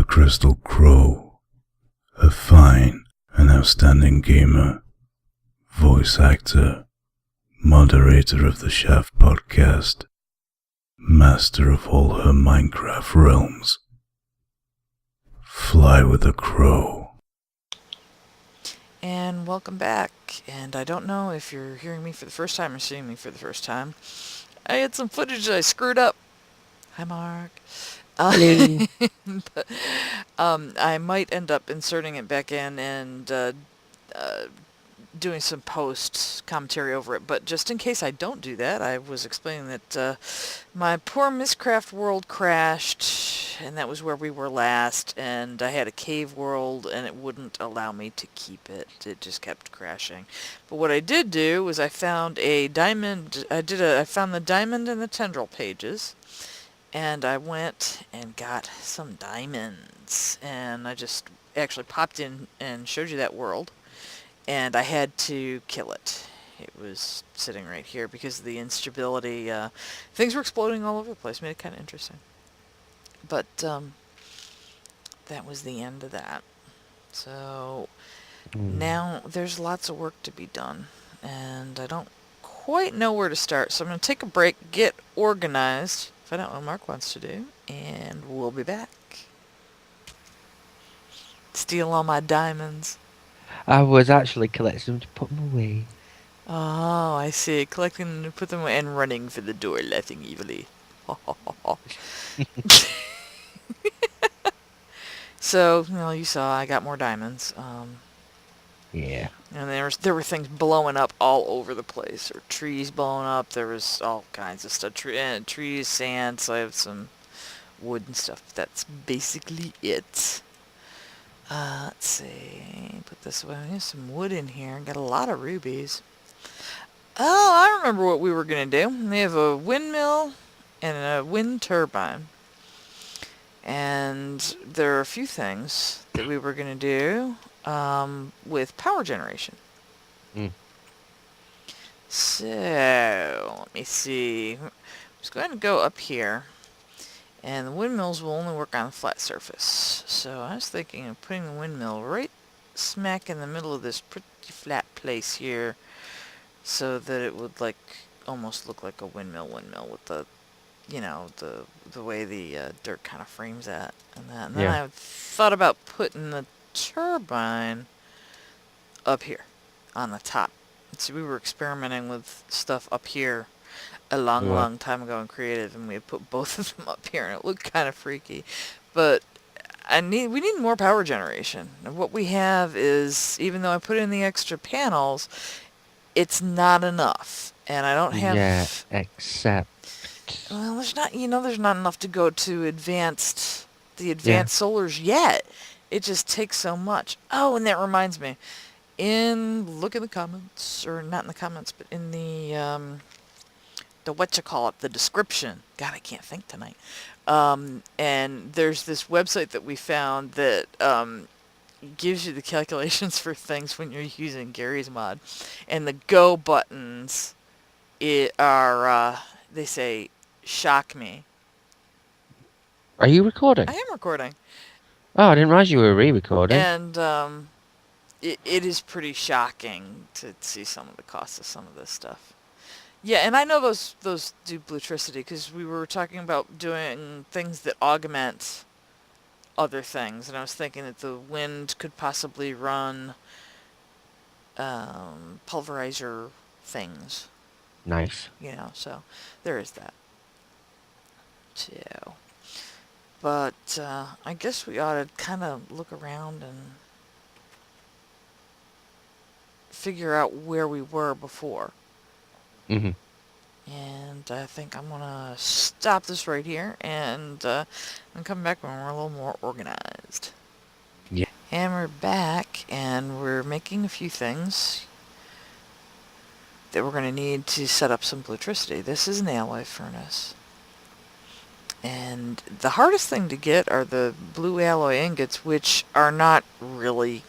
the Crystal Crow, a fine and outstanding gamer, voice actor, moderator of the Shaft podcast, master of all her Minecraft realms. Fly with a crow. And welcome back. And I don't know if you're hearing me for the first time or seeing me for the first time. I had some footage that I screwed up. Hi, Mark. Hello. But, I might end up inserting it back in and doing some post commentary over it. But just in case I don't do that, I was explaining that my poor Mistcraft world crashed, and that was where we were last, and I had a cave world, and it wouldn't allow me to keep it. It just kept crashing. But what I did do was I found a diamond. I found the diamond and the tendril pages, and I went and got some diamonds, and I just actually popped in and showed you that world, and I had to kill it. It was sitting right here because of the instability. Things were exploding all over the place. Made it kind of interesting. But that was the end of that. So now there's lots of work to be done, and I don't quite know where to start. So I'm going to take a break, get organized, find out what Mark wants to do, and we'll be back. Steal all my diamonds. I was actually collecting them to put them away. Oh, I see. Collecting them to put them away and running for the door, laughing evilly. So, you saw I got more diamonds. Yeah. And there were things blowing up all over the place. There were trees blowing up. There was all kinds of stuff. Trees, sand. So I have some wood and stuff. That's basically it. Let's see. Put this away. There's some wood in here. Got a lot of rubies. Oh, I remember what we were going to do. We have a windmill and a wind turbine. And there are a few things that we were going to do with power generation. So, let me see. I'm just going to go up here. And the windmills will only work on a flat surface. So I was thinking of putting the windmill right smack in the middle of this pretty flat place here, so that it would almost look like a windmill with the, the way the dirt kind of frames that and that. And then I thought about putting the turbine up here on the top. See, we were experimenting with stuff up here a long time ago in creative, and we had put both of them up here, and it looked kind of freaky. But we need more power generation. And what we have is, even though I put in the extra panels, it's not enough, and I don't have. Yeah, except. Well, there's not enough to go to the advanced solars yet. It just takes so much. Oh, and that reminds me. Look in the comments, or not in the comments, but in the the description. God, I can't think tonight. And there's this website that we found that gives you the calculations for things when you're using Gary's mod. And the go buttons are, they say, shock me. Are you recording? I am recording. Oh, I didn't realize you were re-recording. And it is pretty shocking to see some of the costs of some of this stuff. Yeah, and I know those do Blutricity, because we were talking about doing things that augment other things, and I was thinking that the wind could possibly run pulverizer things. Nice. So there is that. So, but I guess we ought to kind of look around and figure out where we were before. Mm-hmm. And I think I'm going to stop this right here and come back when we're a little more organized. Yeah. And we're back, and we're making a few things that we're going to need to set up some Blutricity. This is an alloy furnace. And the hardest thing to get are the blue alloy ingots, which are not really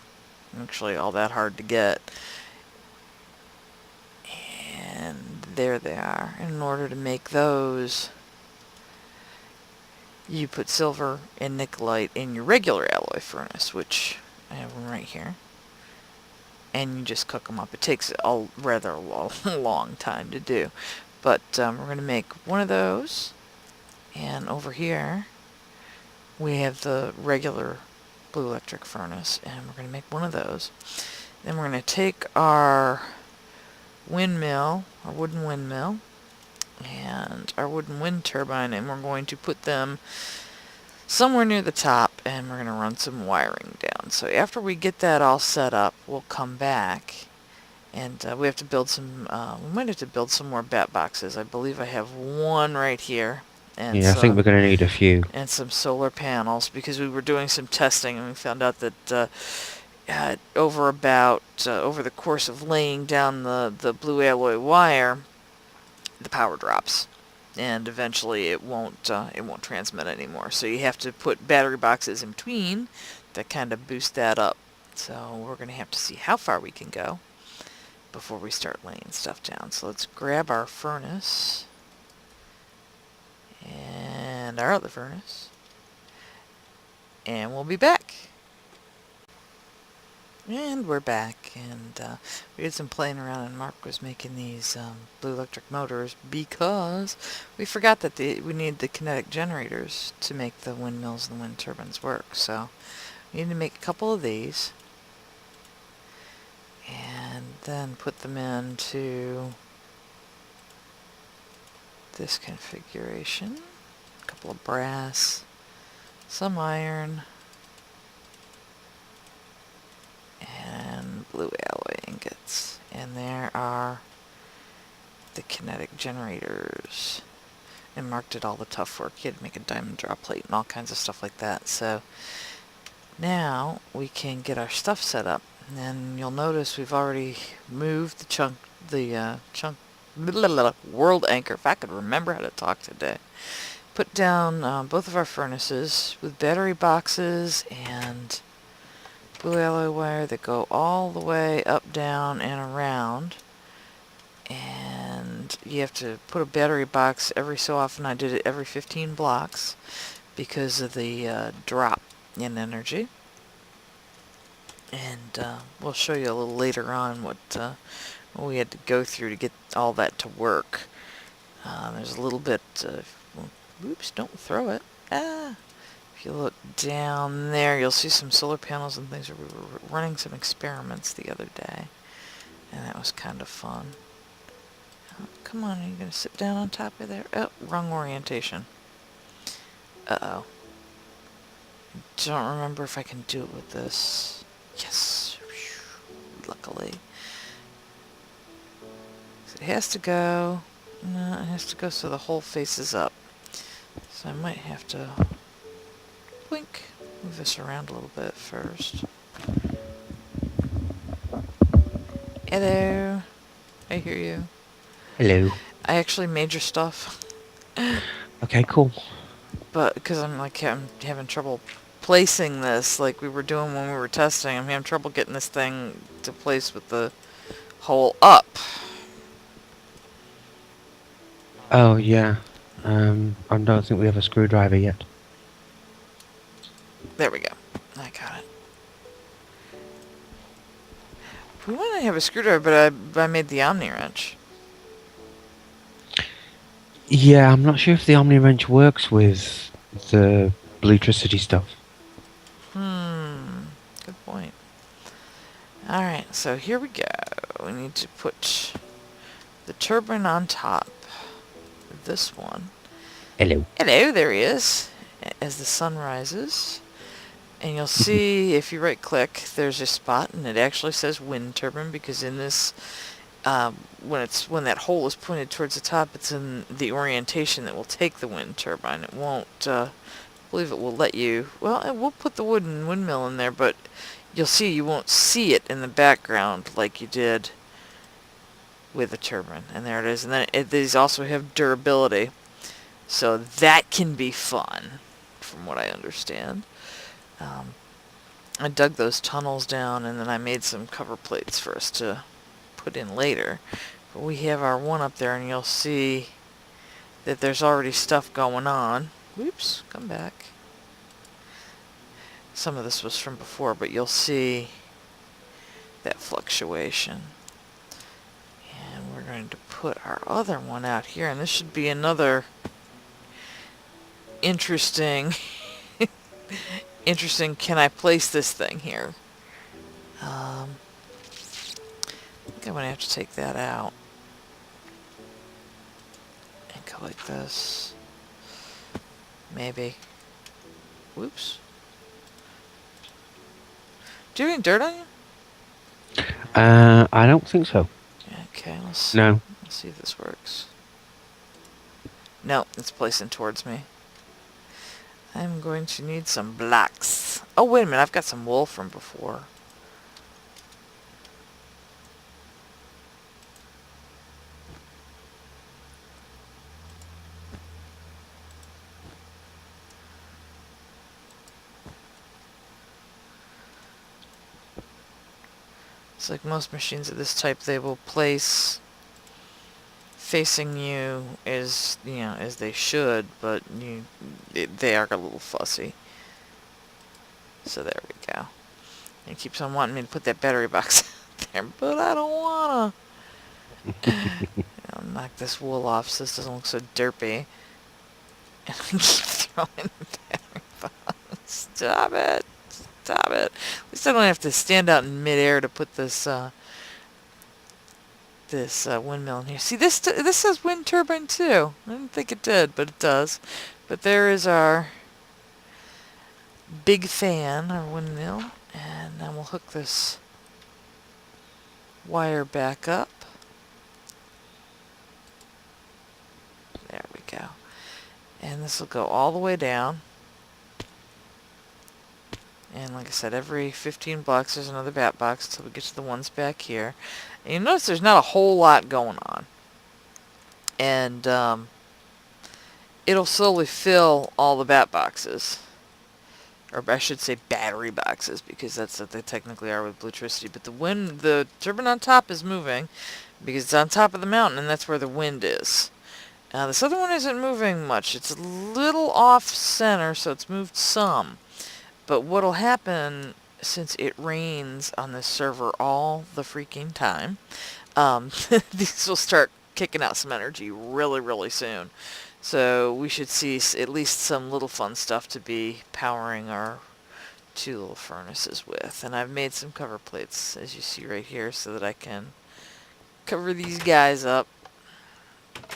actually all that hard to get. And there they are. In order to make those, you put silver and nickelite in your regular alloy furnace, which I have one right here. And you just cook them up. It takes a rather long time to do. But we're going to make one of those. And over here, we have the regular blue electric furnace. And we're going to make one of those. Then we're going to take our windmill, our wooden windmill, and our wooden wind turbine, and we're going to put them somewhere near the top, and we're going to run some wiring down. So after we get that all set up, we'll come back, and we have to build some, we might have to build some more bat boxes. I believe I have one right here. And Yeah, I think we're going to need a few. And some solar panels, because we were doing some testing, and we found out that over the course of laying down the blue alloy wire, the power drops, and eventually it won't transmit anymore. So you have to put battery boxes in between to kind of boost that up. So we're going to have to see how far we can go before we start laying stuff down. So let's grab our furnace and our other furnace, and we'll be back. And we're back, and we did some playing around, and Mark was making these blue electric motors because we forgot that we need the kinetic generators to make the windmills and the wind turbines work. So we need to make a couple of these and then put them into this configuration. A couple of brass, some iron, and blue alloy ingots. And there are the kinetic generators. And Mark did all the tough work. He had to make a diamond draw plate and all kinds of stuff like that. So now we can get our stuff set up. And you'll notice we've already moved the world anchor. If I could remember how to talk today. Put down both of our furnaces with battery boxes and blue alloy wire that go all the way up, down, and around. And you have to put a battery box every so often. I did it every 15 blocks because of the drop in energy. And we'll show you a little later on what we had to go through to get all that to work. There's a little bit of... Oops, don't throw it. If you look down there, you'll see some solar panels and things. We were running some experiments the other day, and that was kind of fun. Oh, come on, are you going to sit down on top of there? Oh, wrong orientation. Uh-oh. Don't remember if I can do it with this. Yes. Luckily. It has to go... No, it has to go so the whole face is up. So I might have to... Blink. Move this around a little bit first. Hello. I hear you. Hello. I actually made your stuff. Okay, cool. But because I'm having trouble placing this like we were doing when we were testing. I'm having trouble getting this thing to place with the hole up. Oh, yeah. I don't think we have a screwdriver yet. There we go. I got it. We want to have a screwdriver, but I made the Omni wrench. Yeah, I'm not sure if the Omni wrench works with the Blutricity stuff. Good point. Alright, so here we go. We need to put the turbine on top of this one. Hello. Hello, there he is. As the sun rises. And you'll see, if you right click, there's a spot, and it actually says wind turbine, because in this, when that hole is pointed towards the top, it's in the orientation that will take the wind turbine. It won't, I believe it will let you, well, it will put the wooden windmill in there, but you'll see you won't see it in the background like you did with the turbine. And there it is. And then these also have durability, so that can be fun, from what I understand. I dug those tunnels down, and then I made some cover plates for us to put in later. But we have our one up there, and you'll see that there's already stuff going on. Whoops, come back. Some of this was from before, but you'll see that fluctuation. And we're going to put our other one out here, and this should be another interesting, can I place this thing here? I think I'm going to have to take that out and go like this. Maybe. Whoops. Do you have any dirt on you? I don't think so. Okay, let's see if this works. No, it's placing towards me. I'm going to need some blocks. Oh, wait a minute, I've got some wool from before. It's like most machines of this type, they will place facing you as they should, but they are a little fussy. So there we go. It keeps on wanting me to put that battery box out there, but I don't wanna. I'll knock this wool off so this doesn't look so derpy. And I keep throwing the battery box. Stop it. Stop it. At least I don't have to stand out in midair to put this windmill in here. See, this says wind turbine too. I didn't think it did, but it does. But there is our big fan, our windmill, and then we'll hook this wire back up. There we go. And this will go all the way down. And like I said, every 15 blocks there's another bat box until we get to the ones back here. And you notice there's not a whole lot going on. And it'll slowly fill all the bat boxes. Or I should say battery boxes, because that's what they technically are with Blutricity. But the turbine on top is moving because it's on top of the mountain, and that's where the wind is. This other one isn't moving much. It's a little off center, so it's moved some. But what'll happen, since it rains on this server all the freaking time, these will start kicking out some energy really, really soon. So we should see at least some little fun stuff to be powering our two little furnaces with. And I've made some cover plates, as you see right here, so that I can cover these guys up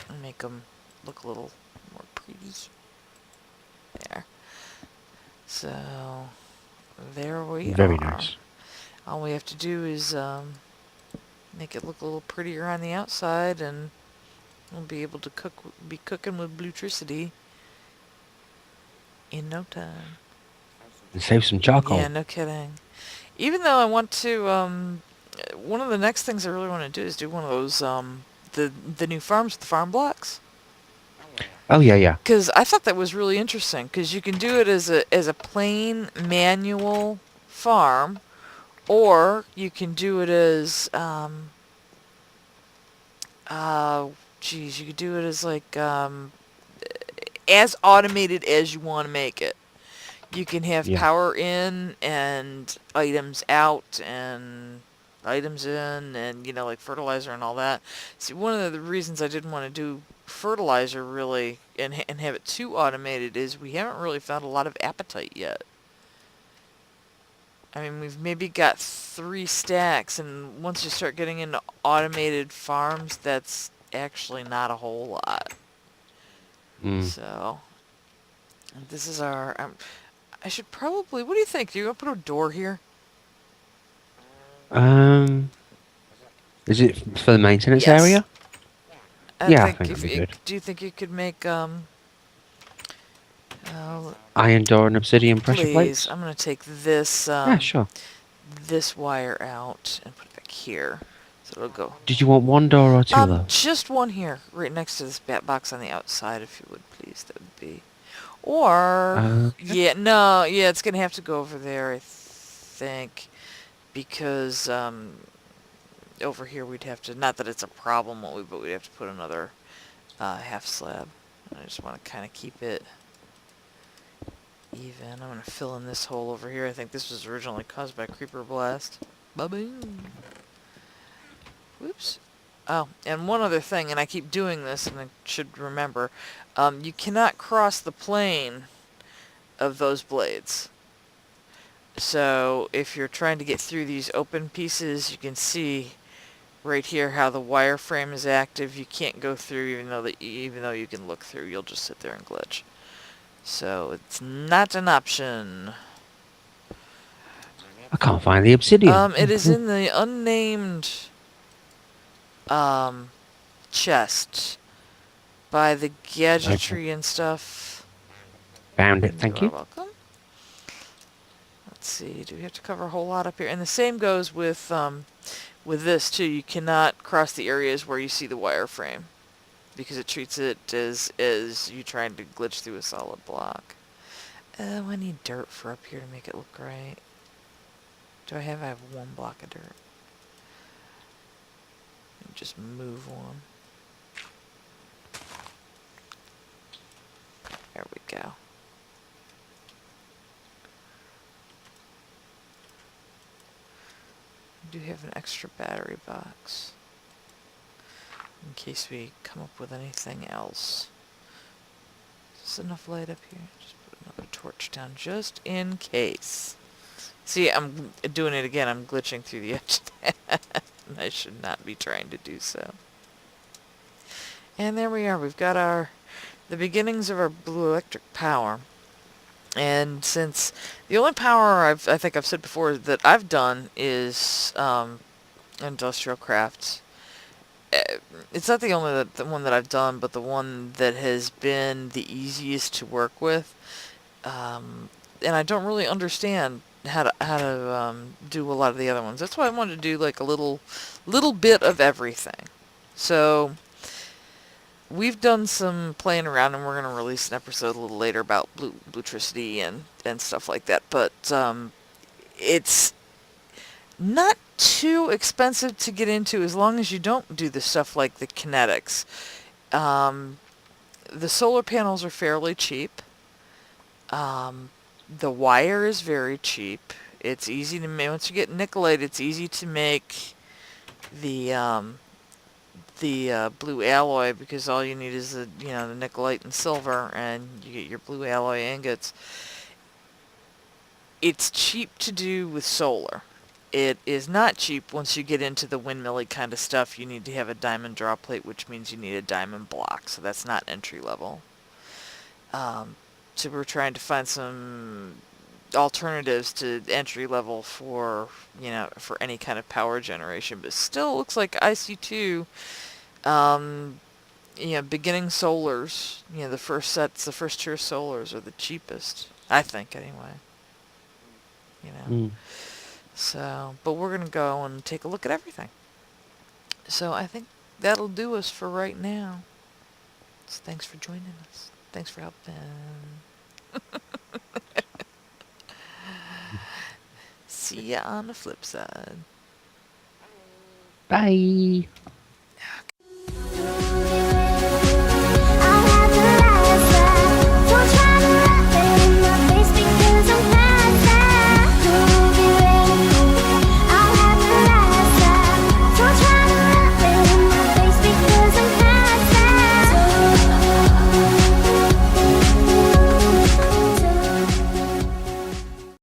and make them look a little more pretty. There. So, there we are. Very nice. All we have to do is make it look a little prettier on the outside, and we'll be able to be cooking with Blutricity in no time. And save some charcoal. Yeah, no kidding. Even though I want to, one of the next things I really want to do is do one of those, the new farms with the farm blocks. Oh, yeah. Because I thought that was really interesting, because you can do it as a plain manual farm, or you can do it as, you could do it as like, as automated as you want to make it. You can have power in and items out and items in, and like fertilizer and all that. See, one of the reasons I didn't want to do fertilizer really and have it too automated is we haven't really found a lot of appetite yet. I mean, we've maybe got 3 stacks, and once you start getting into automated farms, that's actually not a whole lot. So, this is our, I should probably, what do you think? Do you want to put a door here? Is it for the maintenance Yes. area? I think that'd be good. Do you think you could make, Iron door and obsidian pressure please, plates? I'm going to take this, Yeah, sure. this wire out and put it back here. So it'll go. Did you want 1 door or 2 though? Just one here, right next to this bat box on the outside, if you would, please. That would be. Or, it's going to have to go over there, I think, because, over here we'd have to, not that it's a problem, but we'd have to put another half slab. I just want to kind of keep it even. I'm going to fill in this hole over here. I think this was originally caused by Creeper Blast. Ba-boom. Whoops. Oh, and one other thing, and I keep doing this, and I should remember, you cannot cross the plane of those blades. So if you're trying to get through these open pieces, you can see right here how the wireframe is active. You can't go through even though you can look through. You'll just sit there and glitch. So it's not an option. I can't find the obsidian. It is in the unnamed chest by the gadgetry and stuff. Found it, thank You're you. welcome. Let's see, do we have to cover a whole lot up here? And the same goes with this too. You cannot cross the areas where you see the wireframe because it treats it as you trying to glitch through a solid block. Oh, I need dirt for up here to make it look right. I have one block of dirt. Just move one. There we go. I do have an extra battery box in case we come up with anything else. Is there enough light up here? Just put another torch down just in case. See, I'm doing it again. I'm glitching through the edge of that. I should not be trying to do so. And there we are. We've got the beginnings of our blue electric power. And since the only power I think I've said before that I've done is industrial crafts. It's not the only the one that I've done, but the one that has been the easiest to work with. And I don't really understand how to do a lot of the other ones. That's why I wanted to do like a little bit of everything. So we've done some playing around, and we're going to release an episode a little later about Blutricity and stuff like that. But it's not too expensive to get into as long as you don't do the stuff like the kinetics. The solar panels are fairly cheap. The wire is very cheap. It's easy to make. Once you get nickelite, it's easy to make the blue alloy, because all you need is the nickelite and silver, and you get your blue alloy ingots. It's cheap to do with solar. It is not cheap once you get into the windmilly kind of stuff. You need to have a diamond draw plate, which means you need a diamond block, so that's not entry level. So we're trying to find some alternatives to entry level for any kind of power generation, but still looks like IC2, beginning solars, the first tier solars are the cheapest, I think, anyway. So, but we're gonna go and take a look at everything. So I think that'll do us for right now. So thanks for joining us. Thanks for helping. See ya on the flip side. Bye.